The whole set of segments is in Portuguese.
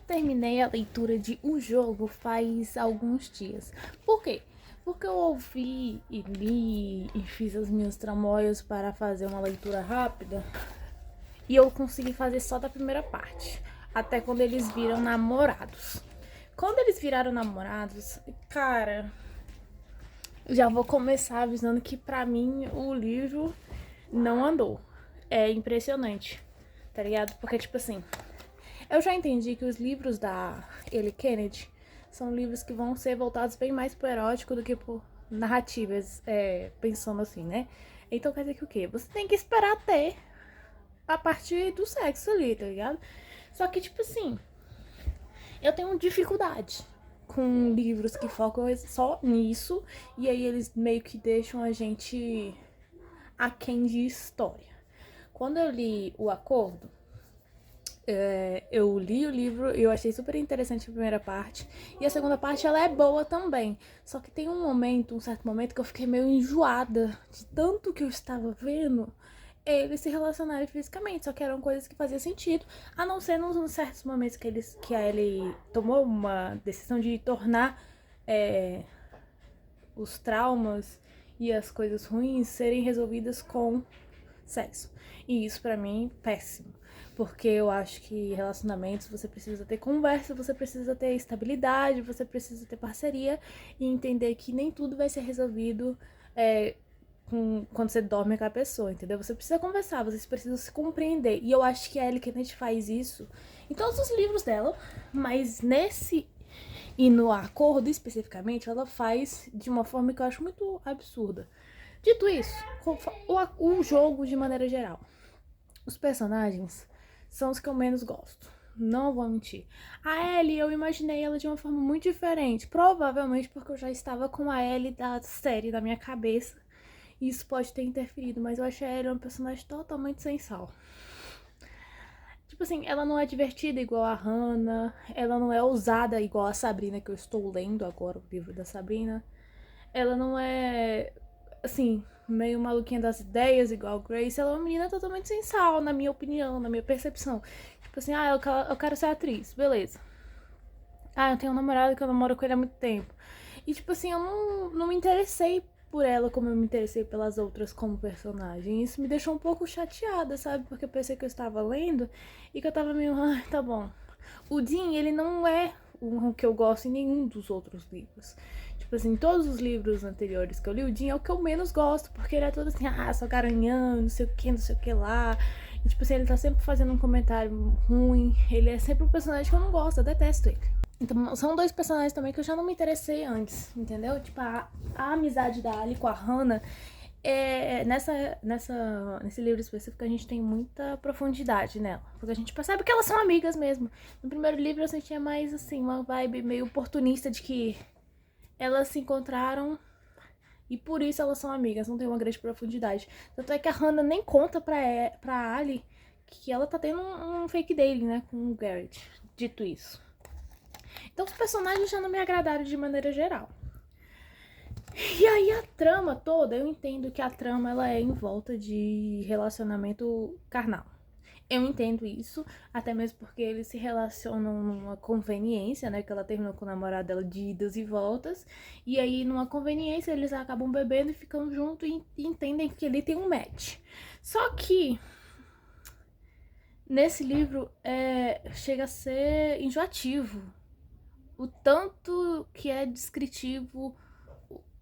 terminei a leitura de O Jogo faz alguns dias. Por quê? Porque eu ouvi e li e fiz as minhas tramóias para fazer uma leitura rápida e eu consegui fazer só da primeira parte, até quando eles viram namorados. Quando eles viraram namorados, cara, já vou começar avisando que pra mim o livro não andou. É impressionante, tá ligado? Porque, tipo assim, eu já entendi que os livros da Ellie Kennedy são livros que vão ser voltados bem mais pro erótico do que por narrativas, pensando assim, né? Então quer dizer que o quê? Você tem que esperar ter a partir do sexo ali, tá ligado? Só que, tipo assim, eu tenho dificuldade com livros que focam só nisso e aí eles meio que deixam a gente aquém de história. Quando eu li O Acordo, eu li o livro e eu achei super interessante a primeira parte. E a segunda parte, ela é boa também. Só que tem um certo momento, que eu fiquei meio enjoada de tanto que eu estava vendo eles se relacionarem fisicamente. Só que eram coisas que faziam sentido. A não ser nos certos momentos que a Ellie tomou uma decisão de tornar os traumas e as coisas ruins serem resolvidas com sexo. E isso pra mim, péssimo. Porque eu acho que relacionamentos você precisa ter conversa, você precisa ter estabilidade, você precisa ter parceria e entender que nem tudo vai ser resolvido quando você dorme com a pessoa, entendeu? Você precisa conversar, vocês precisam se compreender. E eu acho que a Ellie Kennedy faz isso em todos os livros dela, mas nesse e no Acordo especificamente, ela faz de uma forma que eu acho muito absurda. Dito isso, o jogo de maneira geral. Os personagens são os que eu menos gosto. Não vou mentir. A Ellie, eu imaginei ela de uma forma muito diferente. Provavelmente porque eu já estava com a Ellie da série na minha cabeça. E isso pode ter interferido, mas eu achei a Ellie uma personagem totalmente sem sal. Tipo assim, ela não é divertida igual a Hannah. Ela não é ousada igual a Sabrina, que eu estou lendo agora o livro da Sabrina. Ela não é, assim, meio maluquinha das ideias, igual Grace. Ela é uma menina totalmente sem sal, na minha opinião, na minha percepção. Tipo assim, eu quero ser atriz, beleza. Ah, eu tenho um namorado que eu namoro com ele há muito tempo. E, tipo assim, eu não me interessei por ela como eu me interessei pelas outras como personagem. Isso me deixou um pouco chateada, sabe? Porque eu pensei que eu estava lendo e que eu tava meio, ah, tá bom. O Dean, ele não é o que eu gosto em nenhum dos outros livros. Tipo assim, todos os livros anteriores que eu li, o Dean é o que eu menos gosto, porque ele é todo assim, ah, sou garanhão, não sei o que lá. E, tipo assim, ele tá sempre fazendo um comentário ruim. Ele é sempre um personagem que eu não gosto, eu detesto ele. Então, são dois personagens também que eu já não me interessei antes, entendeu? Tipo, a amizade da Ali com a Hannah, nesse livro específico a gente tem muita profundidade nela. Porque a gente percebe que elas são amigas mesmo. No primeiro livro eu sentia mais, assim, uma vibe meio oportunista de que elas se encontraram e por isso elas são amigas, não tem uma grande profundidade. Tanto é que a Hannah nem conta pra Ali que ela tá tendo um fake dating, né, com o Garrett. Dito isso. Então os personagens já não me agradaram de maneira geral. E aí a trama toda, eu entendo que a trama ela é em volta de relacionamento carnal. Eu entendo isso, até mesmo porque eles se relacionam numa conveniência, né? Que ela terminou com o namorado dela de idas e voltas. E aí, numa conveniência, eles acabam bebendo e ficam juntos e entendem que ele tem um match. Só que nesse livro chega a ser enjoativo. O tanto que é descritivo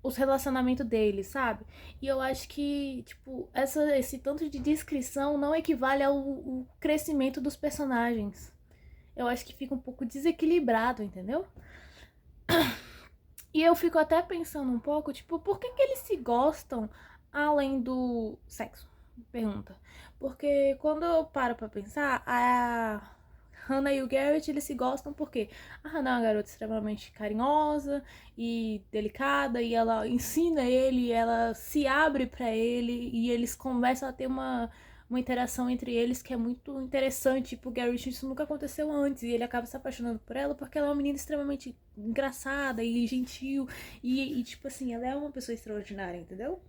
os relacionamentos deles, sabe? E eu acho que, tipo, esse tanto de descrição não equivale ao crescimento dos personagens. Eu acho que fica um pouco desequilibrado, entendeu? E eu fico até pensando um pouco, tipo, por que eles se gostam além do sexo? Pergunta. Porque quando eu paro pra pensar, a Hannah e o Garrett, eles se gostam porque a Hannah é uma garota extremamente carinhosa e delicada e ela ensina ele, ela se abre pra ele e eles começam a ter uma interação entre eles que é muito interessante. Pro Garrett isso nunca aconteceu antes e ele acaba se apaixonando por ela porque ela é uma menina extremamente engraçada e gentil e tipo assim, ela é uma pessoa extraordinária, entendeu?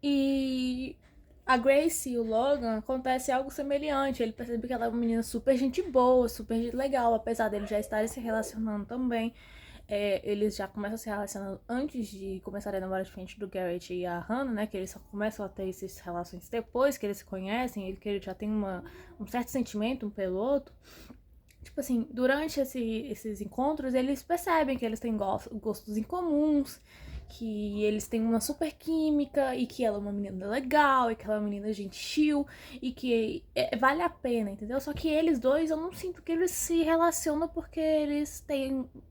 E a Grace e o Logan acontece algo semelhante. Ele percebe que ela é uma menina super gente boa, super gente legal, apesar deles já estarem se relacionando também. Eles já começam a se relacionando antes de começarem a namorar de frente do Garrett e a Hannah, né? Que eles só começam a ter essas relações depois que eles se conhecem, que eles já têm um certo sentimento um pelo outro. Tipo assim, durante esses encontros, eles percebem que eles têm gostos em comuns, que eles têm uma super química, e que ela é uma menina legal, e que ela é uma menina gentil, e que vale a pena, entendeu? Só que eles dois, eu não sinto que eles se relacionam porque eles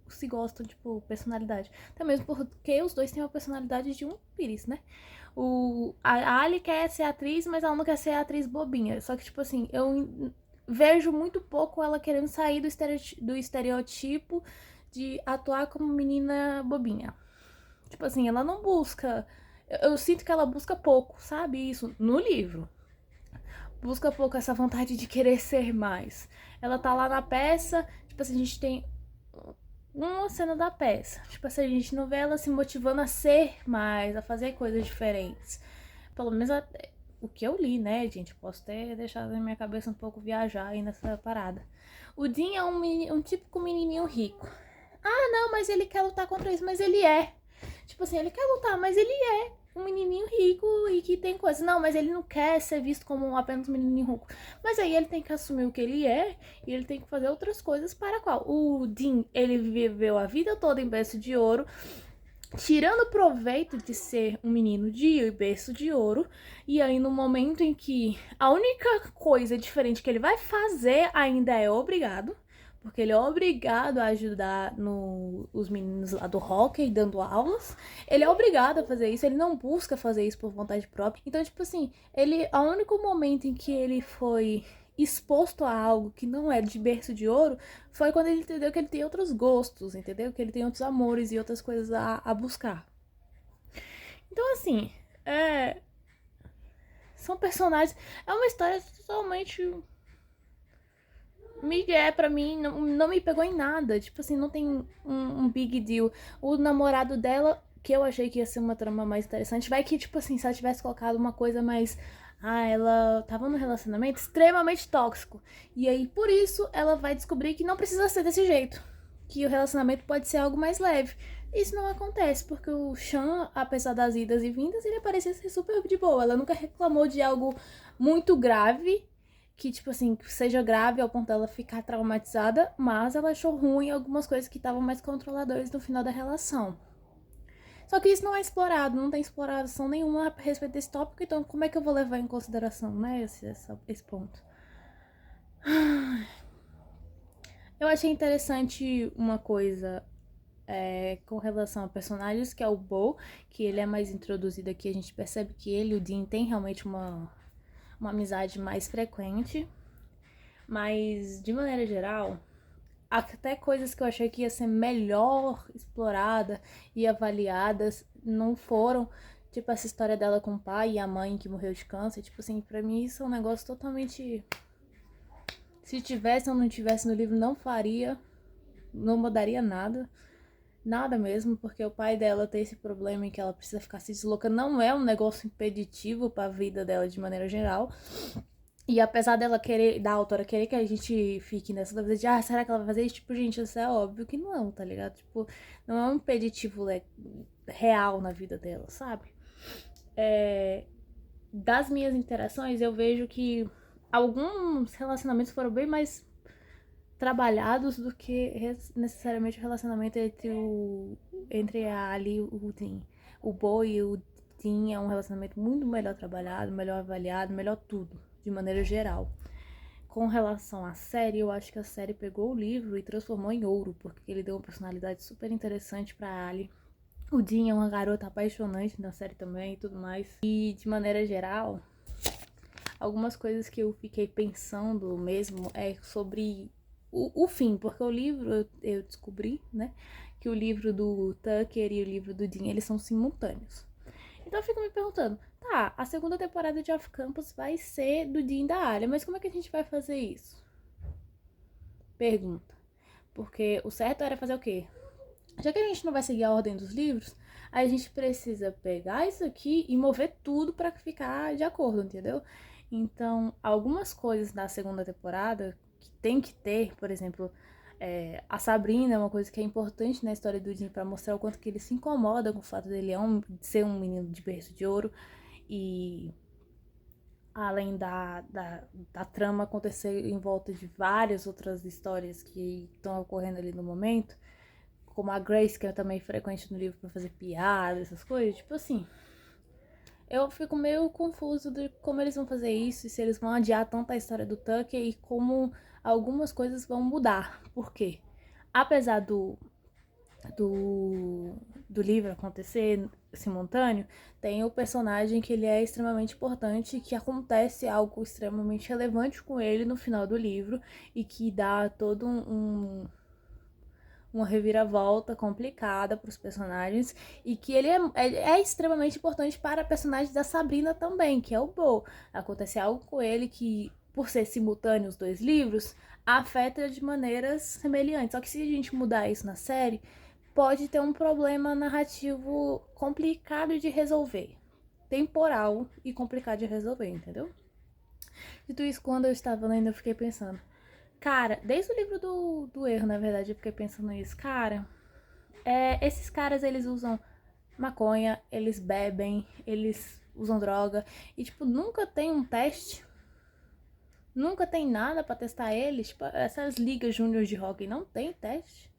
se gostam, tipo, personalidade. Até mesmo porque os dois têm uma personalidade de um pires, né? A Ali quer ser atriz, mas ela não quer ser atriz bobinha. Só que, tipo assim, eu vejo muito pouco ela querendo sair do estereotipo de atuar como menina bobinha. Tipo assim, ela não busca. Eu sinto que ela busca pouco, sabe? Isso no livro. Busca pouco essa vontade de querer ser mais. Ela tá lá na peça, tipo assim, a gente tem uma cena da peça. Tipo assim, a gente não vê ela se motivando a ser mais, a fazer coisas diferentes. Pelo menos o que eu li, né, gente? Posso ter deixado na minha cabeça um pouco viajar aí nessa parada. O Dean é um típico menininho rico. Ah, não, mas ele quer lutar contra isso. Mas ele é. Tipo assim, ele quer lutar, mas ele é um menininho rico e que tem coisa. Não, mas ele não quer ser visto como apenas um menininho rico. Mas aí ele tem que assumir o que ele é e ele tem que fazer outras coisas para qual? O Dean, ele viveu a vida toda em berço de ouro, tirando proveito de ser um menino de berço de ouro, e aí no momento em que a única coisa diferente que ele vai fazer ainda é obrigado, porque ele é obrigado a ajudar os meninos lá do hockey dando aulas, ele é obrigado a fazer isso, ele não busca fazer isso por vontade própria. Então, tipo assim, o único momento em que ele foi exposto a algo que não é de berço de ouro foi quando ele entendeu que ele tem outros gostos, entendeu? Que ele tem outros amores e outras coisas a buscar. Então, assim, são personagens. É uma história totalmente. Miguel, pra mim, não me pegou em nada. Tipo assim, não tem um big deal. O namorado dela, que eu achei que ia ser uma trama mais interessante, vai que, tipo assim, se ela tivesse colocado uma coisa mais. Ah, ela tava num relacionamento extremamente tóxico. E aí, por isso, ela vai descobrir que não precisa ser desse jeito. Que o relacionamento pode ser algo mais leve. Isso não acontece, porque o Sean, apesar das idas e vindas, ele parecia ser super de boa. Ela nunca reclamou de algo muito grave, que, tipo assim, seja grave ao ponto dela ficar traumatizada, mas ela achou ruim algumas coisas que estavam mais controladoras no final da relação. Só que isso não é explorado, não tem exploração nenhuma a respeito desse tópico, então como é que eu vou levar em consideração, né, esse ponto? Eu achei interessante uma coisa com relação a personagens, que é o Bo, que ele é mais introduzido aqui, a gente percebe que ele e o Dean têm realmente uma amizade mais frequente, mas de maneira geral, até coisas que eu achei que ia ser melhor explorada e avaliadas não foram. Tipo, essa história dela com o pai e a mãe que morreu de câncer. Tipo assim, pra mim isso é um negócio totalmente. Se tivesse ou não tivesse no livro, não faria. Não mudaria nada. Nada mesmo, porque o pai dela tem esse problema em que ela precisa ficar se deslocando. Não é um negócio impeditivo pra vida dela de maneira geral. E apesar dela querer, da autora querer que a gente fique nessa dúvida de, será que ela vai fazer isso? Tipo, gente, isso é óbvio que não, tá ligado? Tipo, não é um impeditivo real na vida dela, sabe? Das minhas interações, eu vejo que alguns relacionamentos foram bem mais trabalhados do que necessariamente o relacionamento entre a Ali e o Dean. O Bo e o Dean é um relacionamento muito melhor trabalhado, melhor avaliado, melhor tudo, de maneira geral. Com relação à série, eu acho que a série pegou o livro e transformou em ouro, porque ele deu uma personalidade super interessante pra Ali. O Dean é uma garota apaixonante na série também e tudo mais. E de maneira geral, algumas coisas que eu fiquei pensando mesmo é sobre o fim, porque o livro eu descobri, né, que o livro do Tucker e o livro do Dean, eles são simultâneos. Então eu fico me perguntando, tá, a segunda temporada de Off Campus vai ser do Dean da área, mas como é que a gente vai fazer isso? Pergunta. Porque o certo era fazer o quê? já que a gente não vai seguir a ordem dos livros, a gente precisa pegar isso aqui e mover tudo para ficar de acordo, entendeu? Então, algumas coisas da segunda temporada que tem que ter, por exemplo, a Sabrina é uma coisa que é importante na história do Jim para mostrar o quanto que ele se incomoda com o fato dele de ser um menino de berço de ouro e além da trama acontecer em volta de várias outras histórias que estão ocorrendo ali no momento, como a Grace, que é também frequente no livro pra fazer piada, essas coisas, tipo assim, eu fico meio confuso de como eles vão fazer isso e se eles vão adiar tanto a história do Tucker e como algumas coisas vão mudar. Por quê? Apesar do, do livro acontecer simultâneo, tem o personagem que ele é extremamente importante, que acontece algo extremamente relevante com ele no final do livro e que dá todo uma reviravolta complicada para os personagens e que ele é extremamente importante para a personagem da Sabrina também, que é o Bo. Acontece algo com ele que, por ser simultâneo os dois livros, afeta de maneiras semelhantes. Só que se a gente mudar isso na série, pode ter um problema narrativo complicado de resolver. Temporal e complicado de resolver, entendeu? Dito isso, quando eu estava lendo, eu fiquei pensando, cara, desde o livro do erro, na verdade, eu fiquei pensando nisso. Cara, esses caras, eles usam maconha, eles bebem, eles usam droga. E, tipo, nunca tem um teste. Nunca tem nada pra testar eles. Tipo, essas ligas júnior de hockey não tem teste.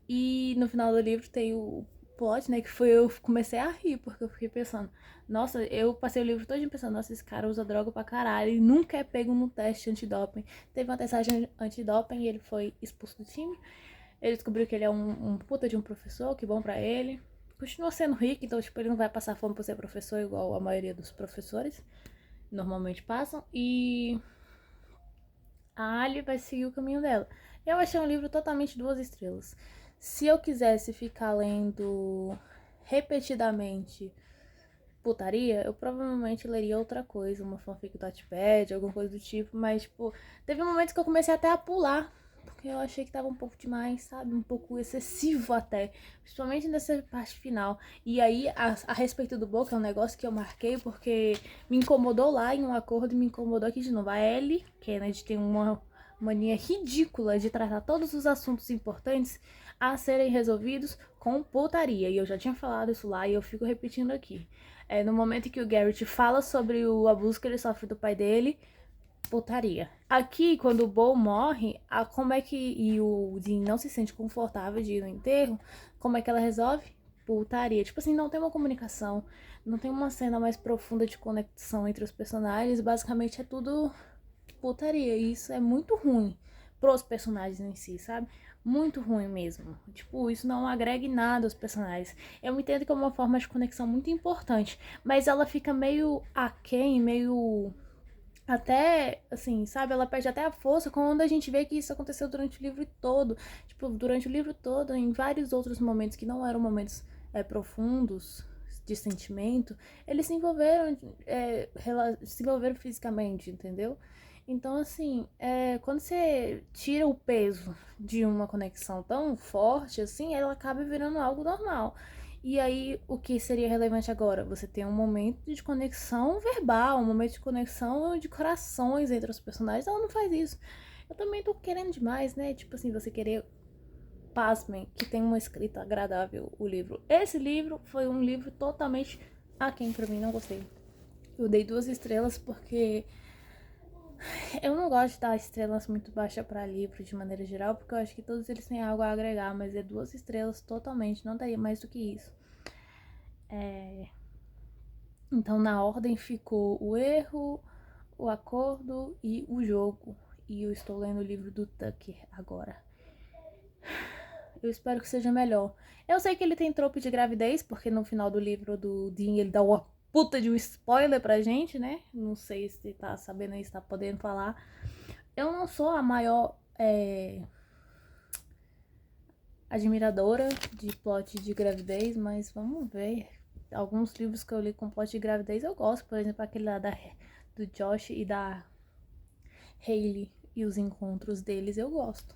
E no final do livro tem o plot, né? Que foi eu comecei a rir, porque eu fiquei pensando, nossa, eu passei o livro todo pensando, nossa, esse cara usa droga pra caralho e nunca é pego no teste antidoping. Teve uma testagem antidoping e ele foi expulso do time. Ele descobriu que ele é um puta de um professor, que bom pra ele. Continua sendo rico, então, tipo, ele não vai passar fome por ser professor igual a maioria dos professores normalmente passam. E a Ali vai seguir o caminho dela. Eu achei um livro totalmente 2 estrelas. Se eu quisesse ficar lendo repetidamente putaria, eu provavelmente leria outra coisa, uma fanfic do Wattpad, alguma coisa do tipo, mas, tipo, teve momentos que eu comecei até a pular, porque eu achei que tava um pouco demais, sabe? Um pouco excessivo até, principalmente nessa parte final. E aí, a respeito do Boca, é um negócio que eu marquei porque me incomodou lá em um acordo e me incomodou aqui de novo. A Ellie Kennedy tem uma mania ridícula de tratar todos os assuntos importantes a serem resolvidos com putaria. E eu já tinha falado isso lá e eu fico repetindo aqui. No momento em que o Garrett fala sobre o abuso que ele sofre do pai dele, putaria. Aqui, quando o Bo morre, como é que e o Dean não se sente confortável de ir no enterro, como é que ela resolve? Putaria. Tipo assim, não tem uma comunicação, não tem uma cena mais profunda de conexão entre os personagens, basicamente é tudo putaria. E isso é muito ruim pros personagens em si, sabe? Muito ruim mesmo. Tipo, isso não agrega em nada aos personagens. Eu entendo que é uma forma de conexão muito importante, mas ela fica meio aquém, meio até, assim, sabe? Ela perde até a força quando a gente vê que isso aconteceu durante o livro todo. Tipo, durante o livro todo, em vários outros momentos que não eram momentos profundos de sentimento, eles se envolveram fisicamente, entendeu? Então, assim, quando você tira o peso de uma conexão tão forte, assim, ela acaba virando algo normal. E aí, o que seria relevante agora? Você tem um momento de conexão verbal, um momento de conexão de corações entre os personagens. Ela não faz isso. Eu também tô querendo demais, né? Tipo assim, você querer, pasmem, que tem uma escrita agradável o livro. Esse livro foi um livro totalmente aquém pra mim, não gostei. Eu dei 2 estrelas porque eu não gosto de dar estrelas muito baixas pra livro de maneira geral, porque eu acho que todos eles têm algo a agregar, mas é 2 estrelas totalmente, não daria mais do que isso. Então, na ordem ficou o erro, o acordo e o jogo. E eu estou lendo o livro do Tucker agora. Eu espero que seja melhor. Eu sei que ele tem trope de gravidez, porque no final do livro do Dean ele dá uma puta de um spoiler pra gente, né? Não sei se tá sabendo aí, se tá podendo falar. Eu não sou a maior admiradora de plot de gravidez, mas vamos ver. Alguns livros que eu li com plot de gravidez eu gosto, por exemplo, aquele lá do Josh e da Hailey e os encontros deles eu gosto.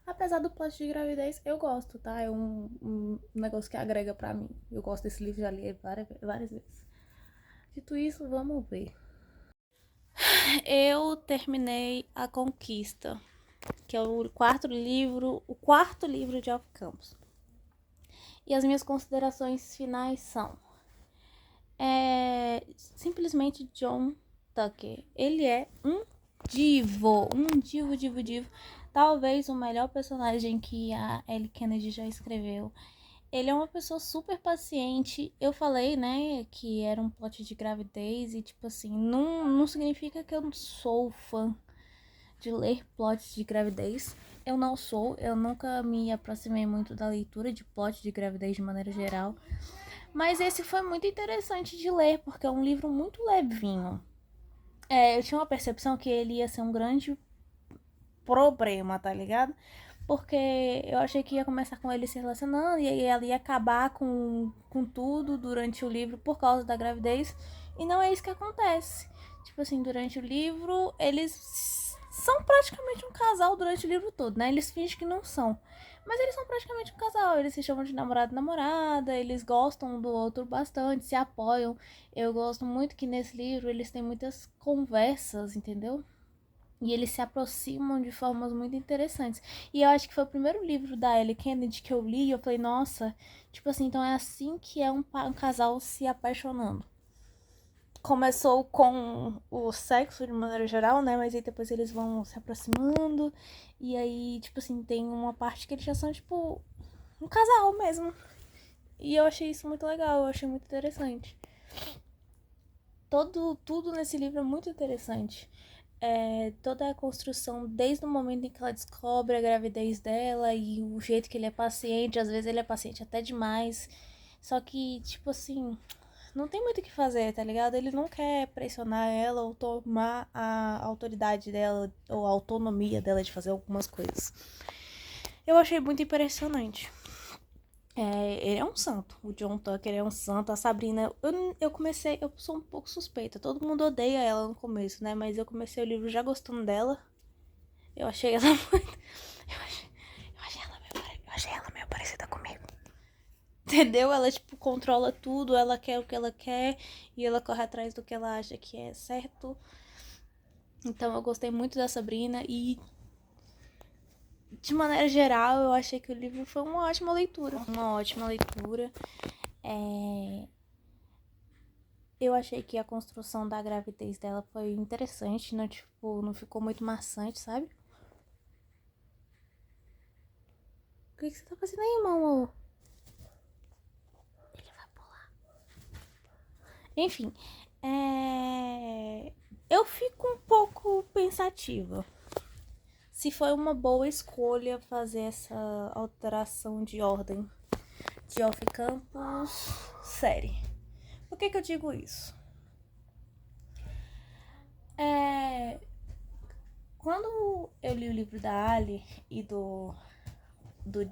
Apesar do plot de gravidez, eu gosto, tá? É um negócio que agrega pra mim. Eu gosto desse livro, já li várias vezes. Dito isso, vamos ver. Eu terminei A Conquista, que é o quarto livro de Geoff Campos. E as minhas considerações finais são... simplesmente John Tucker. Ele é um divo. Talvez o melhor personagem que a Ellie Kennedy já escreveu. Ele é uma pessoa super paciente. Eu falei, né, que era um plot de gravidez e, tipo assim, não significa que eu não sou fã de ler plots de gravidez. Eu não sou, eu nunca me aproximei muito da leitura de plot de gravidez de maneira geral. Mas esse foi muito interessante de ler, porque é um livro muito levinho. Eu tinha uma percepção que ele ia ser um grande problema, tá ligado? Porque eu achei que ia começar com ele se relacionando e aí ela ia acabar com tudo durante o livro por causa da gravidez. E não é isso que acontece. Tipo assim, durante o livro, eles são praticamente um casal durante o livro todo, né? Eles fingem que não são. Mas eles são praticamente um casal. Eles se chamam de namorado e namorada, eles gostam um do outro bastante, se apoiam. Eu gosto muito que nesse livro eles têm muitas conversas, entendeu? E eles se aproximam de formas muito interessantes. E eu acho que foi o primeiro livro da Ellie Kennedy que eu li e eu falei, nossa, tipo assim, então é assim que é um casal se apaixonando. Começou com o sexo de maneira geral, né? Mas aí depois eles vão se aproximando. E aí, tipo assim, tem uma parte que eles já são, tipo, um casal mesmo. E eu achei isso muito legal, eu achei muito interessante. Tudo nesse livro é muito interessante. Toda a construção, desde o momento em que ela descobre a gravidez dela e o jeito que ele é paciente, às vezes ele é paciente até demais. Só que, tipo assim, não tem muito o que fazer, tá ligado? Ele não quer pressionar ela ou tomar a autoridade dela ou a autonomia dela de fazer algumas coisas. Eu achei muito impressionante. Ele é um santo. O John Tucker é um santo. A Sabrina, eu sou um pouco suspeita. Todo mundo odeia ela no começo, né? Mas eu comecei o livro já gostando dela. Eu achei ela muito. Eu achei ela meio parecida comigo. Entendeu? Ela, tipo, controla tudo. Ela quer o que ela quer. E ela corre atrás do que ela acha que é certo. Então eu gostei muito da Sabrina. E de maneira geral, eu achei que o livro foi uma ótima leitura. Eu achei que a construção da gravidez dela foi interessante, não, tipo, não ficou muito maçante, sabe? O que você tá fazendo aí, irmão? Ele vai pular. Enfim, eu fico um pouco pensativa se foi uma boa escolha fazer essa alteração de ordem de Geoff Campos série. Por que eu digo isso? Quando eu li o livro da Ali e do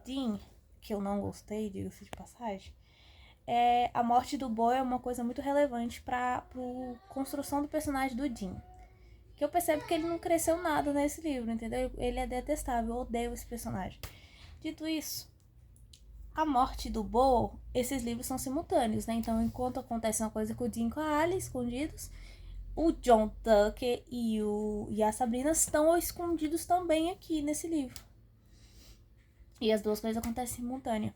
Dean, que eu não gostei, diga-se de passagem, a morte do Bo é uma coisa muito relevante para a construção do personagem do Dean. Que eu percebo que ele não cresceu nada nesse livro, entendeu? Ele é detestável, eu odeio esse personagem. Dito isso, a morte do Bo, esses livros são simultâneos, né? Então, enquanto acontece uma coisa com o Dean e com a Ali escondidos, o John Tucker e a Sabrina estão escondidos também aqui nesse livro. E as duas coisas acontecem simultâneo.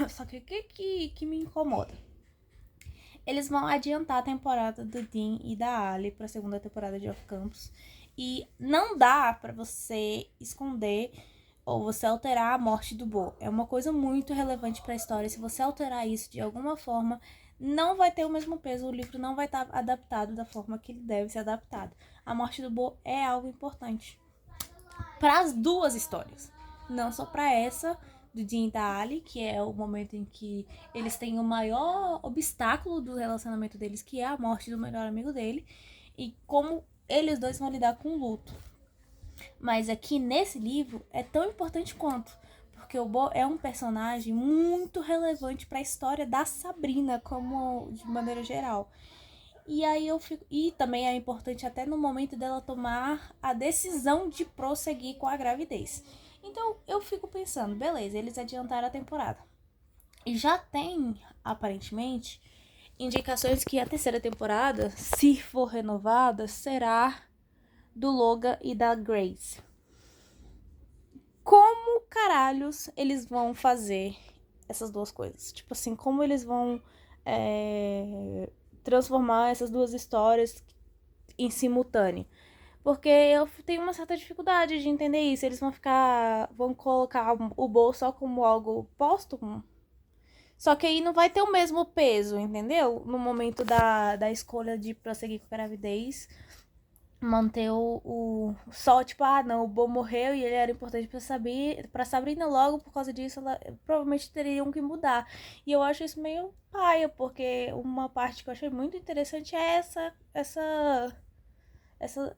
Só que o que me incomoda? Eles vão adiantar a temporada do Dean e da Ali pra segunda temporada de Off Campus. E não dá pra você esconder ou você alterar a morte do Bo. É uma coisa muito relevante pra história. Se você alterar isso de alguma forma, não vai ter o mesmo peso. O livro não vai estar adaptado da forma que ele deve ser adaptado. A morte do Bo é algo importante para as duas histórias. Não só para essa do Dean e da Ali, que é o momento em que eles têm o maior obstáculo do relacionamento deles, que é a morte do melhor amigo dele, e como eles dois vão lidar com o luto. Mas aqui nesse livro é tão importante quanto, porque o Bo é um personagem muito relevante para a história da Sabrina, como de maneira geral. E aí eu fico. E também é importante até no momento dela tomar a decisão de prosseguir com a gravidez. Então eu fico pensando, beleza, eles adiantaram a temporada. E já tem, aparentemente, indicações que a terceira temporada, se for renovada, será do Logan e da Grace. Como caralhos eles vão fazer essas duas coisas? Tipo assim, como eles vão transformar essas duas histórias em simultâneo? Porque eu tenho uma certa dificuldade de entender isso. Eles vão colocar o Bo só como algo póstumo. Só que aí não vai ter o mesmo peso, entendeu? No momento da escolha de prosseguir com a gravidez, manter só, tipo, não, o Bo morreu e ele era importante pra Sabrina, logo por causa disso, ela provavelmente teriam que mudar. E eu acho isso meio paia, porque uma parte que eu achei muito interessante é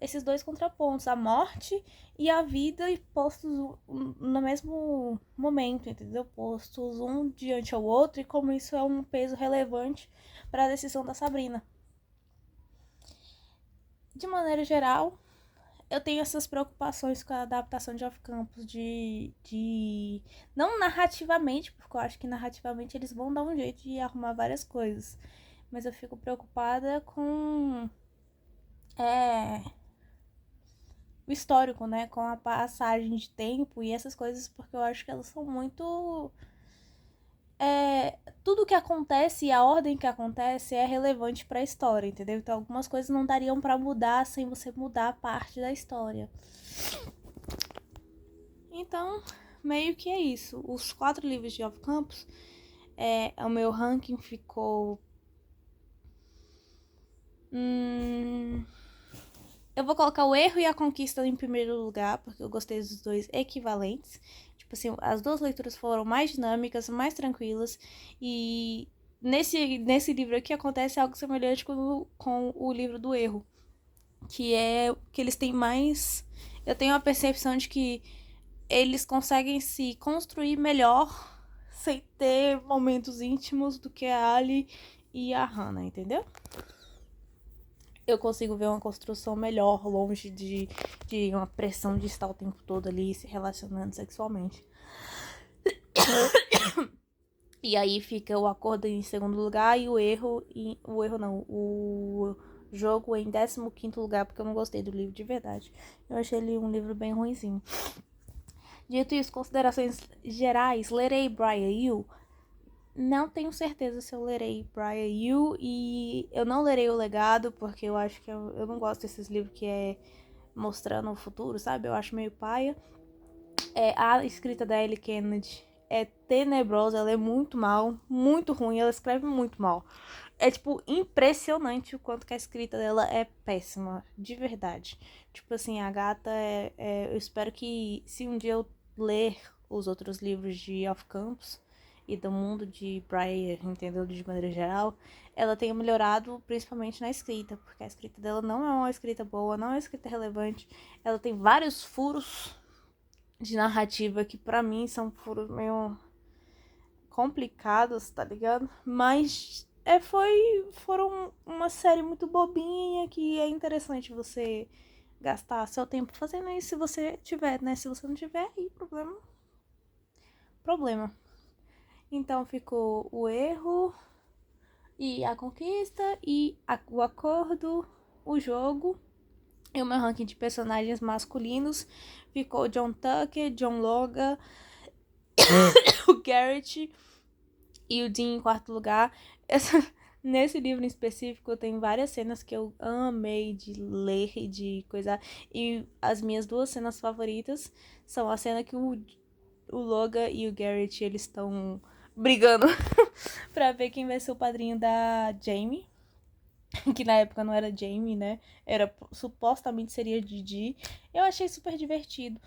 esses dois contrapontos, a morte e a vida postos no mesmo momento, entendeu? Postos um diante ao outro e como isso é um peso relevante para a decisão da Sabrina. De maneira geral, eu tenho essas preocupações com a adaptação de Off-Campus não narrativamente, porque eu acho que narrativamente eles vão dar um jeito de arrumar várias coisas, mas eu fico preocupada com o histórico, né? Com a passagem de tempo e essas coisas, porque eu acho que elas são muito. Tudo que acontece e a ordem que acontece é relevante para a história, entendeu? Então algumas coisas não dariam para mudar sem você mudar parte da história. Então, meio que é isso. Os 4 livros de Off-Campus, o meu ranking ficou. Eu vou colocar o Erro e a Conquista em primeiro lugar, porque eu gostei dos dois equivalentes. Tipo assim, as duas leituras foram mais dinâmicas, mais tranquilas. E nesse livro aqui acontece algo semelhante com o livro do Erro. Que é que eles têm mais. Eu tenho a percepção de que eles conseguem se construir melhor sem ter momentos íntimos do que a Ali e a Hannah, entendeu? Eu consigo ver uma construção melhor, longe de uma pressão de estar o tempo todo ali se relacionando sexualmente. E aí fica o Acordo em segundo lugar e o Jogo em 15º lugar, porque eu não gostei do livro de verdade. Eu achei ele um livro bem ruinzinho. Dito isso, considerações gerais, lerei Brian Yu. Não tenho certeza se eu lerei Brian Yu e eu não lerei O Legado, porque eu acho que eu não gosto desses livros que é mostrando o futuro, sabe? Eu acho meio paia. A escrita da Ellie Kennedy é tenebrosa, ela é muito mal, muito ruim, ela escreve muito mal. É, tipo, impressionante o quanto que a escrita dela é péssima, de verdade. Tipo assim, a gata eu espero que se um dia eu ler os outros livros de Off-Campus e do mundo de Briar, entendeu? De maneira geral, ela tenha melhorado principalmente na escrita, porque a escrita dela não é uma escrita boa, não é uma escrita relevante. Ela tem vários furos de narrativa que pra mim são furos meio complicados, tá ligado? Mas foram uma série muito bobinha que é interessante você gastar seu tempo fazendo isso se você tiver, né? Se você não tiver, aí problema. Então ficou o Erro e a Conquista e o Acordo, o Jogo. E o meu ranking de personagens masculinos ficou John Tucker, John Logan, o Garrett e o Dean em 4º lugar. Nesse livro em específico, tem várias cenas que eu amei de ler e de coisar. E as minhas 2 cenas favoritas são a cena que o Logan e o Garrett, eles estão brigando pra ver quem vai ser o padrinho da Jamie. Que na época não era Jamie, né? Supostamente seria Didi. Eu achei super divertido.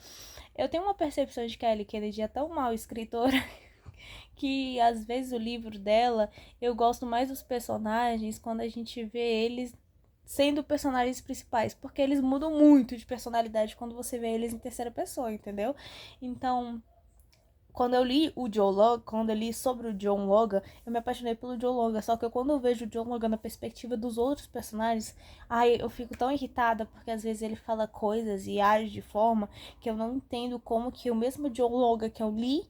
Eu tenho uma percepção de que a Ellie Kennedy é tão mal escritora que às vezes o livro dela, eu gosto mais dos personagens quando a gente vê eles sendo personagens principais, porque eles mudam muito de personalidade quando você vê eles em terceira pessoa, entendeu? Então, quando eu li o Joe Logan, quando eu li sobre o John Logan, eu me apaixonei pelo John Logan. Só que quando eu vejo o John Logan na perspectiva dos outros personagens, ai, eu fico tão irritada, porque às vezes ele fala coisas e age de forma que eu não entendo como que o mesmo John Logan que eu li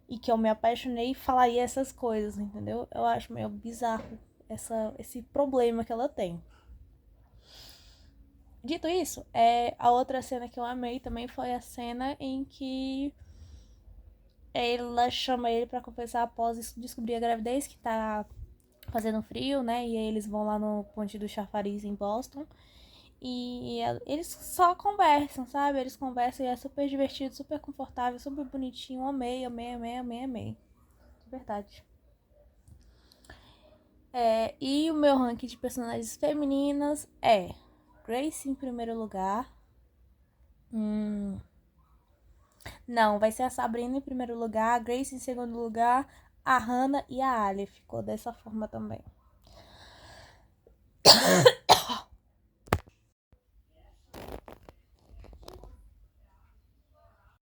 e que eu me apaixonei falaria essas coisas, entendeu? Eu acho meio bizarro esse problema que ela tem. Dito isso, a outra cena que eu amei também foi a cena em que ela chama ele pra conversar após descobrir a gravidez, que tá fazendo frio, né? E aí eles vão lá no Ponte do Chafariz em Boston. E eles só conversam, sabe? Eles conversam e é super divertido, super confortável, super bonitinho. Amei, amei, amei, amei, amei. De verdade. E o meu ranking de personagens femininas é Grace em primeiro lugar. Não, vai ser a Sabrina em primeiro lugar, a Grace em segundo lugar, a Hannah e a Alia. Ficou dessa forma também.